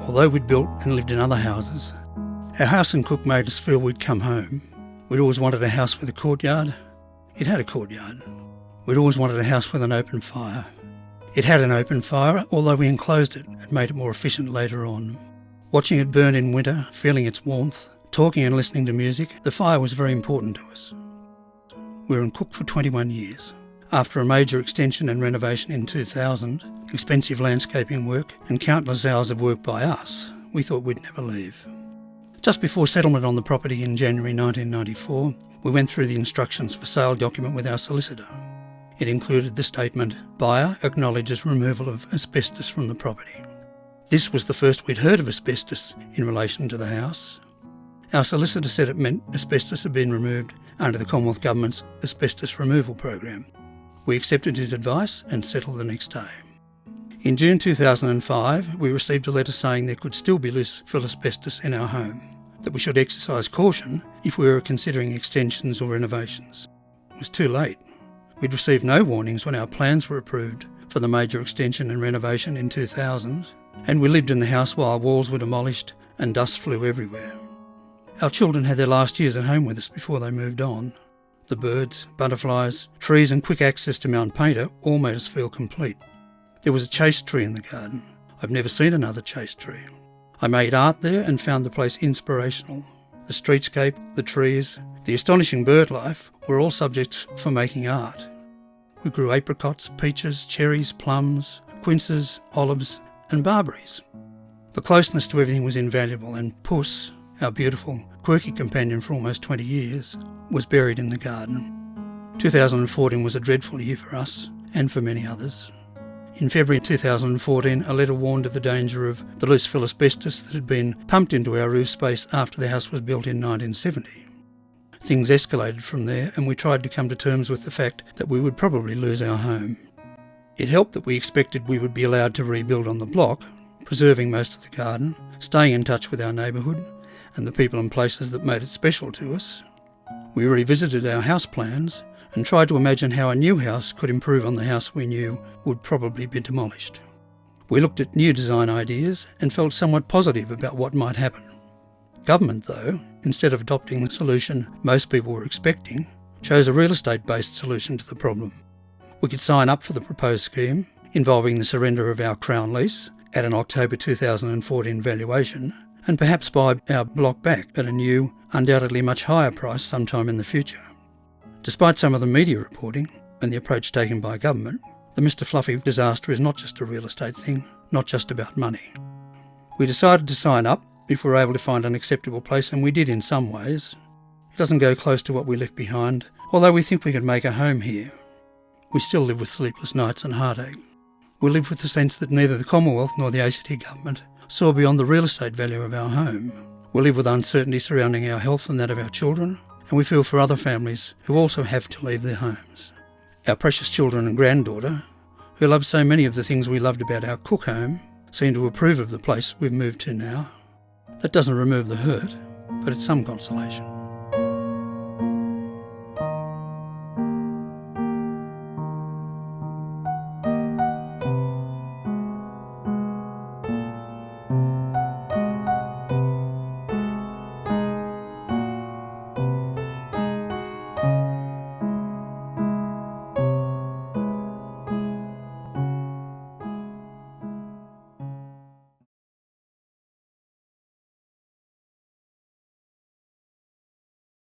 Although we'd built and lived in other houses, our house in Cook made us feel we'd come home. We'd always wanted a house with a courtyard. It had a courtyard. We'd always wanted a house with an open fire. It had an open fire, although we enclosed it and made it more efficient later on. Watching it burn in winter, feeling its warmth, talking and listening to music, the fire was very important to us. We were in Cook for 21 years. After a major extension and renovation in 2000, expensive landscaping work and countless hours of work by us, we thought we'd never leave. Just before settlement on the property in January 1994, we went through the instructions for sale document with our solicitor. It included the statement, "Buyer acknowledges removal of asbestos from the property." This was the first we'd heard of asbestos in relation to the house. Our solicitor said it meant asbestos had been removed under the Commonwealth Government's asbestos removal program. We accepted his advice and settled the next day. In June 2005, we received a letter saying there could still be loose fill asbestos in our home, that we should exercise caution if we were considering extensions or renovations. It was too late. We'd received no warnings when our plans were approved for the major extension and renovation in 2000, and we lived in the house while walls were demolished and dust flew everywhere. Our children had their last years at home with us before they moved on. The birds, butterflies, trees and quick access to Mount Painter all made us feel complete. There was a chaste tree in the garden. I've never seen another chaste tree. I made art there and found the place inspirational. The streetscape, the trees, the astonishing bird life were all subjects for making art. We grew apricots, peaches, cherries, plums, quinces, olives and barberries. The closeness to everything was invaluable, and Puss, our beautiful, quirky companion for almost 20 years, was buried in the garden. 2014 was a dreadful year for us and for many others. In February 2014, a letter warned of the danger of the loose fill asbestos that had been pumped into our roof space after the house was built in 1970. Things escalated from there, and we tried to come to terms with the fact that we would probably lose our home. It helped that we expected we would be allowed to rebuild on the block, preserving most of the garden, staying in touch with our neighbourhood and the people and places that made it special to us. We revisited our house plans and tried to imagine how a new house could improve on the house we knew would probably be demolished. We looked at new design ideas and felt somewhat positive about what might happen. Government, though, instead of adopting the solution most people were expecting, chose a real estate-based solution to the problem. We could sign up for the proposed scheme, involving the surrender of our Crown lease at an October 2014 valuation, and perhaps buy our block back at a new, undoubtedly much higher price sometime in the future. Despite some of the media reporting and the approach taken by government, the Mr. Fluffy disaster is not just a real estate thing, not just about money. We decided to sign up if we were able to find an acceptable place, and we did in some ways. It doesn't go close to what we left behind, although we think we could make a home here. We still live with sleepless nights and heartache. We live with the sense that neither the Commonwealth nor the ACT government saw beyond the real estate value of our home. We live with uncertainty surrounding our health and that of our children, and we feel for other families who also have to leave their homes. Our precious children and granddaughter, who loved so many of the things we loved about our Cook home, seem to approve of the place we've moved to now. That doesn't remove the hurt, but it's some consolation.